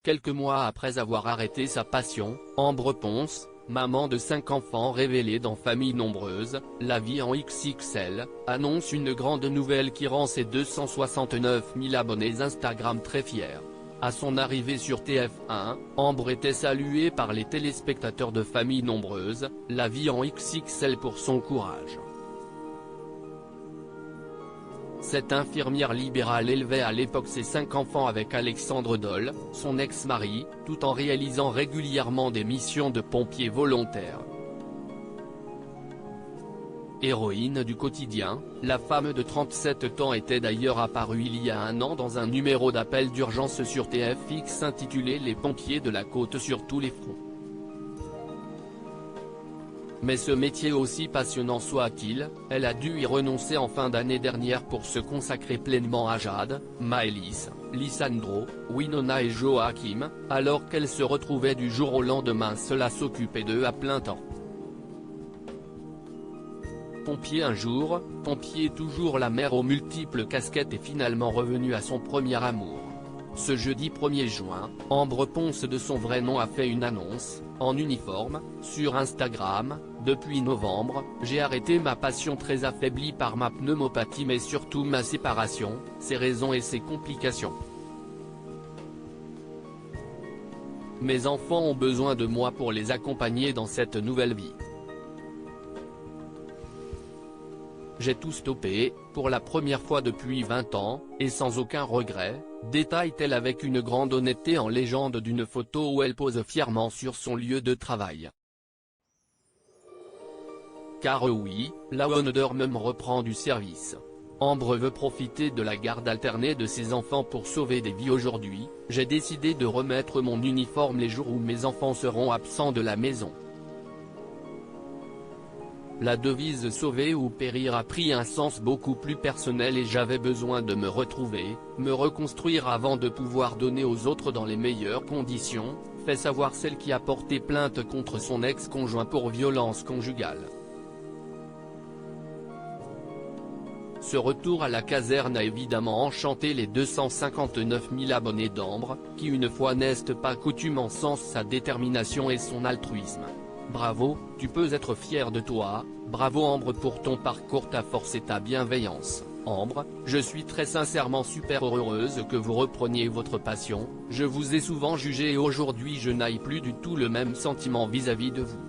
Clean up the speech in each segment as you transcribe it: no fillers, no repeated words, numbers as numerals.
Quelques mois après avoir arrêté sa passion, Ambre Ponce, maman de 5 enfants révélés dans Famille Nombreuse, la vie en XXL, annonce une grande nouvelle qui rend ses 269 000 abonnés Instagram très fiers. À son arrivée sur TF1, Ambre était saluée par les téléspectateurs de Famille Nombreuse, la vie en XXL pour son courage. Cette infirmière libérale élevait à l'époque ses 5 enfants avec Alexandre Dole, son ex-mari, tout en réalisant régulièrement des missions de pompier volontaire. Héroïne du quotidien, la femme de 37 ans était d'ailleurs apparue il y a un an dans un numéro d'appel d'urgence sur TFX intitulé Les pompiers de la côte sur tous les fronts. Mais ce métier aussi passionnant soit-il, elle a dû y renoncer en fin d'année dernière pour se consacrer pleinement à Jade, Maëlys, Lisandro, Winona et Joachim, alors qu'elle se retrouvait du jour au lendemain seule à s'occuper d'eux à plein temps. Pompier un jour, pompier toujours, la mère aux multiples casquettes est finalement revenue à son premier amour. Ce jeudi 1er juin, Ambre Ponce de son vrai nom a fait une annonce, en uniforme, sur Instagram. Depuis novembre, j'ai arrêté ma passion très affaiblie par ma pneumopathie mais surtout ma séparation, ses raisons et ses complications. Mes enfants ont besoin de moi pour les accompagner dans cette nouvelle vie. J'ai tout stoppé, pour la première fois depuis 20 ans, et sans aucun regret, détaille-t-elle avec une grande honnêteté en légende d'une photo où elle pose fièrement sur son lieu de travail. Car oui, la Wonder-Mum reprend du service. Ambre veut profiter de la garde alternée de ses enfants pour sauver des vies. Aujourd'hui, j'ai décidé de remettre mon uniforme les jours où mes enfants seront absents de la maison. La devise sauver ou périr a pris un sens beaucoup plus personnel et j'avais besoin de me retrouver, me reconstruire avant de pouvoir donner aux autres dans les meilleures conditions, fait savoir celle qui a porté plainte contre son ex-conjoint pour violence conjugale. Ce retour à la caserne a évidemment enchanté les 259 000 abonnés d'Ambre, qui une fois n'est pas coutume encensent sa détermination et son altruisme. Bravo, tu peux être fier de toi, bravo Ambre pour ton parcours, ta force et ta bienveillance. Ambre, je suis très sincèrement super heureuse que vous repreniez votre passion, je vous ai souvent jugé et aujourd'hui je n'ai plus du tout le même sentiment vis-à-vis de vous.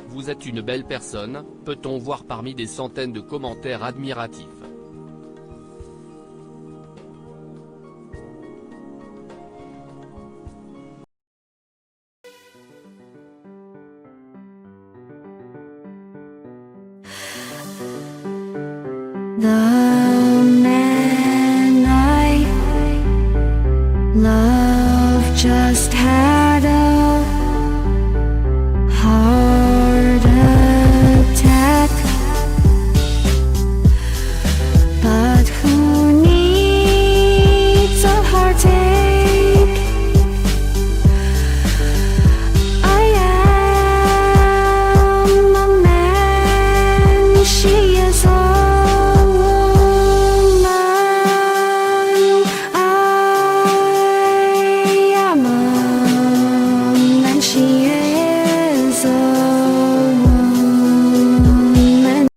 Vous êtes une belle personne, peut-on voir parmi des centaines de commentaires admiratifs. The